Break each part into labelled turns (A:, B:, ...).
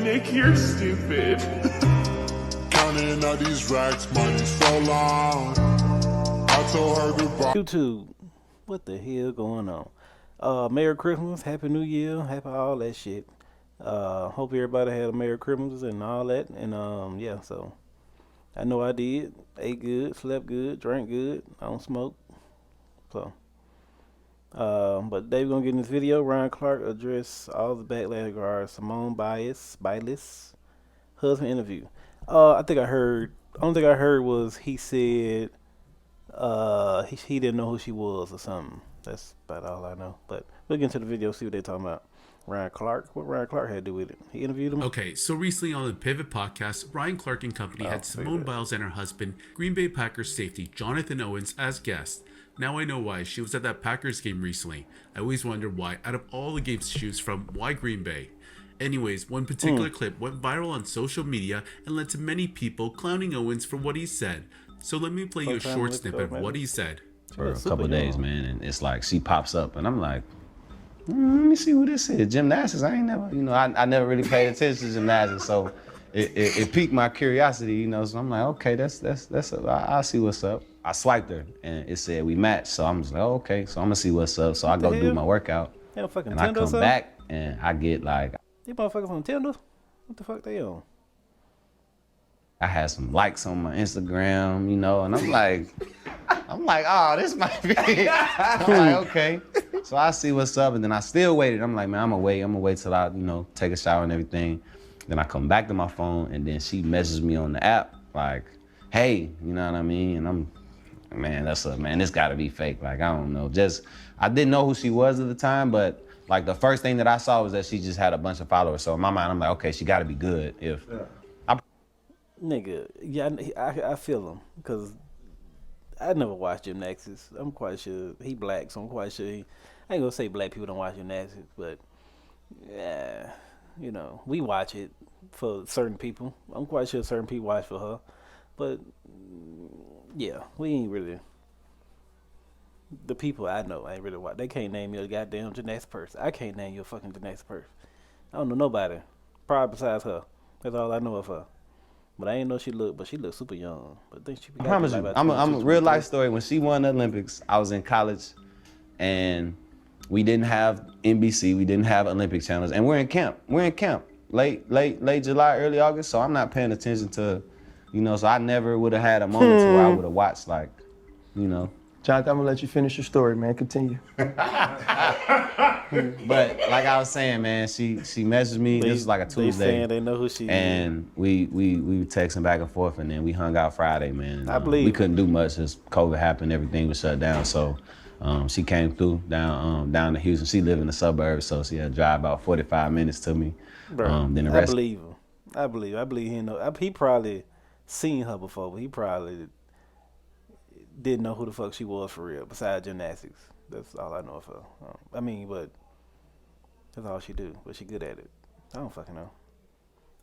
A: Nick, you're stupid.
B: Counting all these racks, money so long. I told her goodbye.
C: YouTube, what the hell going on? Merry Christmas, Happy New Year, Happy all that shit. Hope everybody had a Merry Christmas and all that. And yeah, so I know I did. Ate good, slept good, drank good. I don't smoke. So, but today we're gonna get in this video. Ryan Clark address all the backlash regarding Simone Biles husband interview. I think I heard. Only thing I heard was he said he didn't know who she was or something. That's about all I know. But we'll get into the video, see what they're talking about. Ryan Clark, what Ryan Clark had to do with it? He interviewed him.
D: Okay, so recently on the Pivot podcast, Ryan Clark and company had Simone Biles and her husband, Green Bay Packers safety Jonathan Owens, as guests. Now I know why. She was at that Packers game recently. I always wondered why, out of all the games to choose from, why Green Bay? Anyways, one particular clip went viral on social media and led to many people clowning Owens for what he said. So let me play you a short snippet of what he said.
E: For a couple days, man, and it's like she pops up, and I'm like, let me see who this is. Gymnastics, I ain't never, I never really paid attention to gymnastics, so it piqued my curiosity, So I'm like, okay, I'll see what's up. I swiped her, and it said we matched, so I'm just like, oh, okay, so I'm gonna see what's up. So I go do my workout, and I come back, and I get like,
C: these motherfuckers on Tinder? What the fuck they on?
E: I had some likes on my Instagram, and I'm like, oh, this might be. I'm like, okay. So I see what's up, and then I still waited. I'm like, man, I'm gonna wait till I, take a shower and everything. Then I come back to my phone, and then she messages me on the app, like, hey, you know what I mean? And man, this gotta be fake. Like, I don't know. I didn't know who she was at the time, but like the first thing that I saw was that she just had a bunch of followers. So in my mind, I'm like, okay, she gotta be good.
C: Nigga, yeah, I feel him, because I never watched gymnastics. I'm quite sure he black, so I'm quite sure I ain't gonna say black people don't watch gymnastics, but yeah, we watch it for certain people. I'm quite sure certain people watch for her, but yeah, we ain't really. The people I know ain't really watch. They can't name you a goddamn gymnastics person. I can't name you a fucking gymnastics person. I don't know nobody, probably besides her. That's all I know of her. But I ain't know she looked super young. But I think she.
E: I promise you, I'm a real life story. When she won the Olympics, I was in college, and we didn't have NBC, we didn't have Olympic channels, and we're in camp. Late July, early August. So I'm not paying attention to, So I never would have had a moment where I would have watched, like,
F: Jonathan, I'm gonna let you finish your story, man. Continue.
E: But like I was saying, man, she messaged me. This was like a Tuesday.
C: They saying they know who she is.
E: And we were texting back and forth, and then we hung out Friday, man.
C: I believe
E: we couldn't do much as COVID happened. Everything was shut down. So she came through down to Houston. She lived in the suburbs, so she had to drive about 45 minutes to me.
C: Bro,
E: then the rest.
C: I believe him. I believe he know. He probably seen her before, but he probably didn't know who the fuck she was for real, besides gymnastics. That's all I know of her. But that's all she do. But she good at it. I don't fucking know.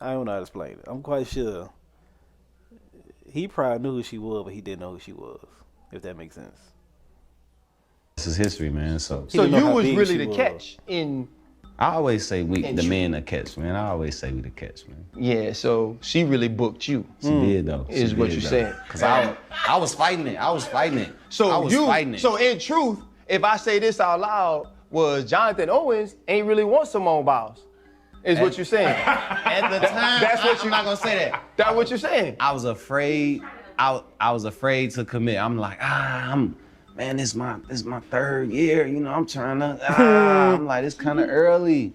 C: I don't know how to explain it. I'm quite sure he probably knew who she was, but he didn't know who she was, if that makes sense.
E: This is history, man. So
F: you was really the catch in.
E: I always say the men the catch, man. I always say we the catch, man.
F: Yeah, so she really booked you.
E: She did, though.
F: Is what you're saying.
E: Because I was fighting it. So
F: in truth, if I say this out loud, was Jonathan Owens ain't really want Simone Biles. Is what you're saying.
E: At the time, I'm not gonna say that.
F: That's what you're saying.
E: I was afraid. I was afraid to commit. I'm like, man, this is my third year. I'm trying to. I'm like, it's kind of early.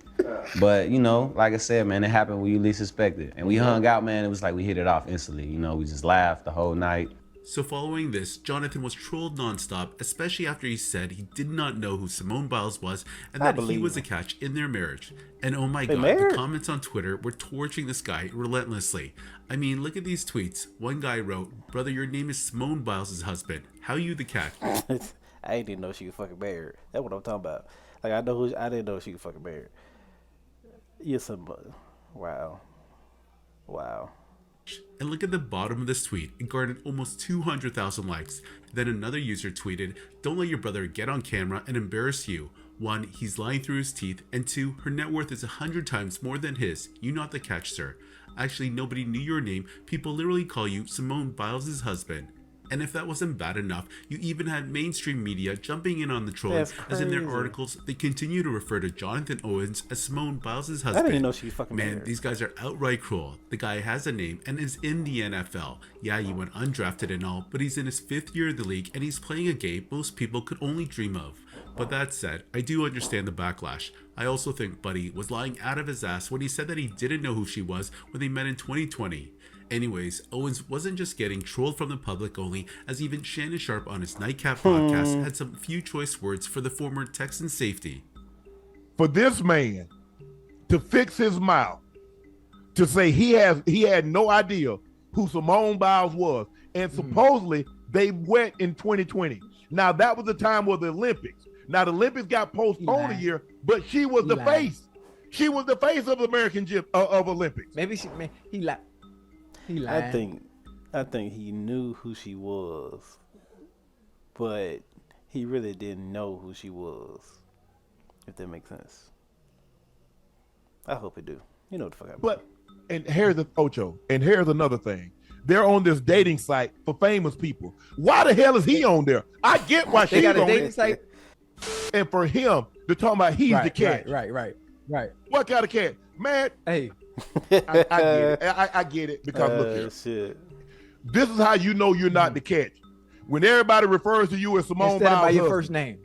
E: But like I said, man, it happened when you least expect it. And we hung out, man. It was like we hit it off instantly. We just laughed the whole night.
D: So following this, Jonathan was trolled nonstop, especially after he said he did not know who Simone Biles was and that he was a catch in their marriage. And oh my god, the comments on Twitter were torching this guy relentlessly. I mean, look at these tweets. One guy wrote, "Brother, your name is Simone Biles' husband. How you the catch?"
C: I didn't know she was fucking married. That's what I'm talking about. Like, I didn't know she was fucking married. You're somebody. Wow.
D: And look at the bottom of this tweet. It garnered almost 200,000 likes. Then another user tweeted, "Don't let your brother get on camera and embarrass you. One, he's lying through his teeth, and two, her net worth is 100 times more than his. You not the catch, sir. Actually, nobody knew your name. People literally call you Simone Biles' husband. And if that wasn't bad enough, you even had mainstream media jumping in on the trolling, as in their articles, they continue to refer to Jonathan Owens as Simone Biles' husband.
C: I didn't even know she was fucking
D: Man,
C: married.
D: these guys are outright cruel. The guy has a name and is in the NFL. Yeah, he went undrafted and all, but he's in his 5th year of the league and he's playing a game most people could only dream of. But that said, I do understand the backlash. I also think Buddy was lying out of his ass when he said that he didn't know who she was when they met in 2020. Anyways, Owens wasn't just getting trolled from the public only, as even Shannon Sharp on his Nightcap podcast had some few choice words for the former Texan safety.
A: For this man to fix his mouth, to say he had no idea who Simone Biles was, and supposedly they went in 2020. Now that was the time of the Olympics. Now the Olympics got postponed a year, but she was the face. She was the face of the American gym of Olympics.
G: Maybe he lied. He lied.
C: I think he knew who she was, but he really didn't know who she was. If that makes sense. I hope it do. You know what the fuck I mean.
A: But and here's the Ocho, and here's another thing. They're on this dating site for famous people. Why the hell is he on there? I get why she's
G: got a
A: on
G: dating
A: it.
G: site.
A: And for him, they're talking about he's the catch.
G: Right.
A: What kind of catch? Man,
G: Hey,
A: I get it. I get it because look here.
C: Shit.
A: This is how you know you're not the catch. When everybody refers to you as Simone
G: instead of
A: Biles'
G: by your
A: husband.
G: first name.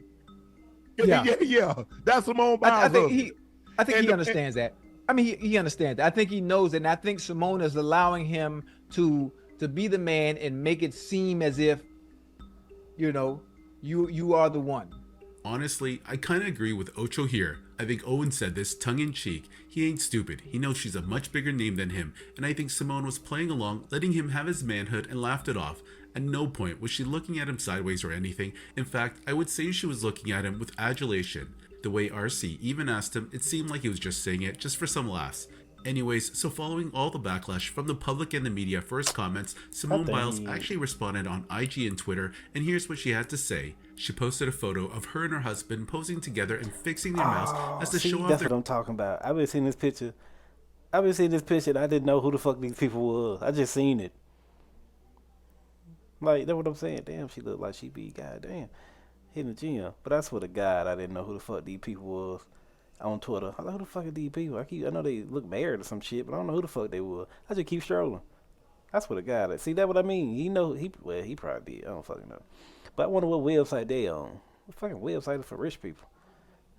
A: Yeah. That's Simone Biles'
G: I think
A: husband.
G: he understands that. I mean, he understands that. I think he knows it, and I think Simone is allowing him to be the man and make it seem as if, you are the one.
D: Honestly, I kinda agree with Ocho here. I think Owen said this tongue-in-cheek. He ain't stupid. He knows she's a much bigger name than him, and I think Simone was playing along, letting him have his manhood and laughed it off. At no point was she looking at him sideways or anything. In fact, I would say she was looking at him with adulation. The way RC even asked him, it seemed like he was just saying it just for some laughs. Anyways, so following all the backlash from the public and the media for his comments, Simone Biles actually responded on IG and Twitter, and here's what she had to say. She posted a photo of her and her husband posing together and fixing their mouths as to show off
C: That's
D: their...
C: what I'm talking about. I've been seeing this picture. And I didn't know who the fuck these people was. I just seen it. Like, that's what I'm saying. Damn, she looked like she be goddamn hitting the gym. But I swear to God, I didn't know who the fuck these people was on Twitter. I'm like, who the fuck are these people? I know they look married or some shit, but I don't know who the fuck they were. I just keep strolling. I swear to God. See, that's what I mean. He probably did. I don't fucking know. But I wonder what website they on. What fucking website is for rich people?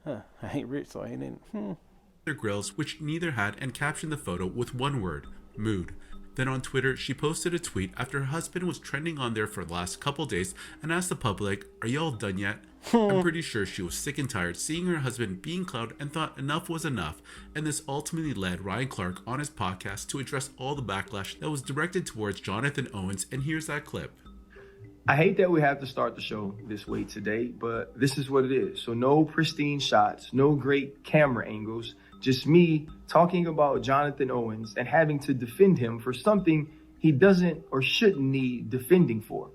C: Huh? I ain't rich, so I ain't in.
D: their grills, which neither had, and captioned the photo with one word: mood. Then on Twitter, she posted a tweet after her husband was trending on there for the last couple days and asked the public, "Are y'all done yet?" I'm pretty sure she was sick and tired seeing her husband being clowned and thought enough was enough, and this ultimately led Ryan Clark on his podcast to address all the backlash that was directed towards Jonathan Owens, and here's that clip.
F: I hate that we have to start the show this way today, but this is what it is. So no pristine shots, no great camera angles, just me talking about Jonathan Owens and having to defend him for something he doesn't or shouldn't need defending for.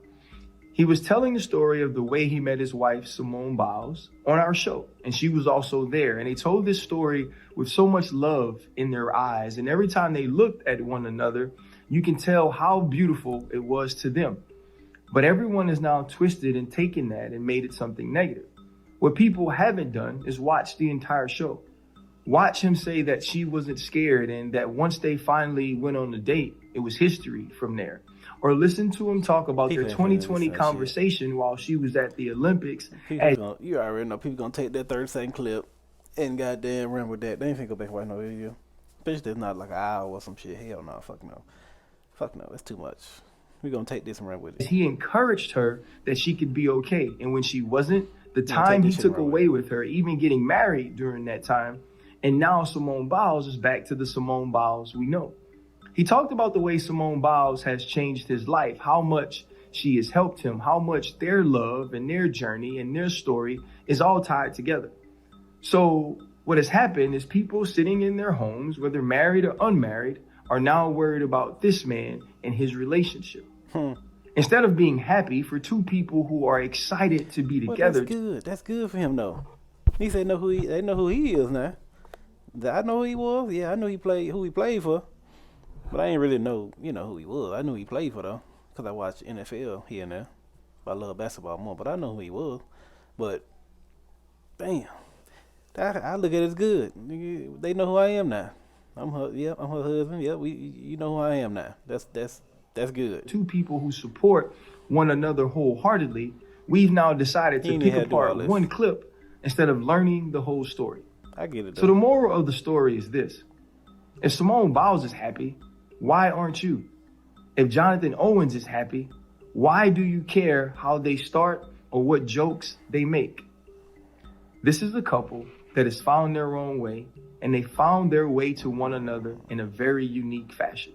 F: He was telling the story of the way he met his wife, Simone Biles, on our show, and she was also there. And they told this story with so much love in their eyes. And every time they looked at one another, you can tell how beautiful it was to them. But everyone is now twisted and taken that and made it something negative. What people haven't done is watch the entire show. Watch him say that she wasn't scared and that once they finally went on a date, it was history from there. Or listen to him talk about their 2020 conversation while she was at the Olympics.
C: You already know people gonna take that 30-second clip and goddamn run with that. They ain't finna go back and watch no video. Bitch, that's not like an hour or some shit. Hell no, fuck no. Fuck no, that's too much. We gonna take this and run with it.
F: He encouraged her that she could be okay. And when she wasn't, the time he took away with her, even getting married during that time. And now Simone Biles is back to the Simone Biles we know. He talked about the way Simone Biles has changed his life, how much she has helped him, how much their love and their journey and their story is all tied together. So what has happened is people sitting in their homes, whether married or unmarried, are now worried about this man and his relationship. Instead of being happy for two people who are excited to be together.
C: Well, that's good. That's good for him, though. He said they know who he is now. I know who he was. Yeah, I knew who he played for. But I ain't really know, who he was. I knew he played for though, cause I watched NFL here and there. I love basketball more, but I know who he was. But damn, I look at it as good. They know who I am now. I'm her husband. Yeah, you know who I am now. That's good.
F: Two people who support one another wholeheartedly, we've now decided to pick apart one clip instead of learning the whole story.
C: I get it though.
F: So the moral of the story is this. If Simone Biles is happy, why aren't you? If Jonathan Owens is happy, why do you care how they start or what jokes they make? This is a couple that has found their own way, and they found their way to one another in a very unique fashion.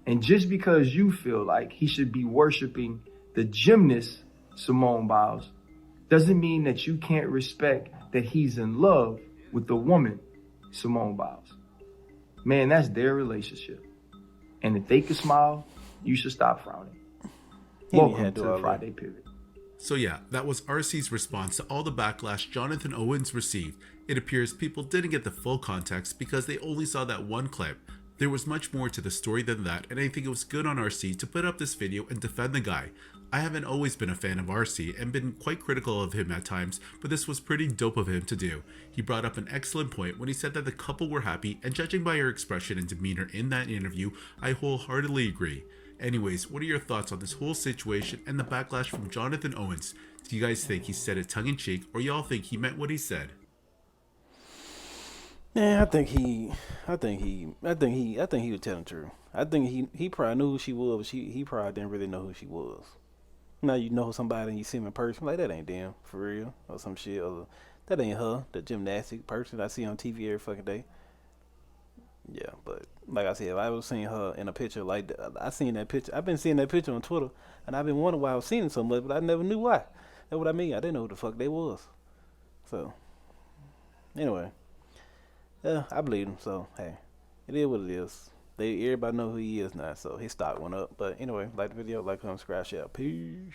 F: And just because you feel like he should be worshiping the gymnast, Simone Biles, doesn't mean that you can't respect that he's in love with the woman, Simone Biles. Man, that's their relationship. And if they can smile, you should stop frowning. Welcome to the Friday Pivot.
D: So yeah, that was RC's response to all the backlash Jonathan Owens received. It appears people didn't get the full context because they only saw that one clip. There was much more to the story than that, and I think it was good on RC to put up this video and defend the guy. I haven't always been a fan of RC and been quite critical of him at times, but this was pretty dope of him to do. He brought up an excellent point when he said that the couple were happy, and judging by her expression and demeanor in that interview, I wholeheartedly agree. Anyways, what are your thoughts on this whole situation and the backlash from Jonathan Owens? Do you guys think he said it tongue-in-cheek, or y'all think he meant what he said?
C: Yeah, I think he was telling the truth. I think he probably knew who she was, but he probably didn't really know who she was. Now you know somebody and you see him in person, like that ain't them for real, or some shit, or that ain't her, the gymnastic person I see on TV every fucking day. Yeah, but like I said, if I was seeing her in a picture like that, I've been seeing that picture on Twitter, and I've been wondering why I was seeing it so much, but I never knew why. That's what I mean. I didn't know who the fuck they was. So anyway. Yeah, I believe him, so hey, it is what it is. Everybody know who he is now, so his stock went up. But anyway, like the video, like, comment, subscribe, share. Peace.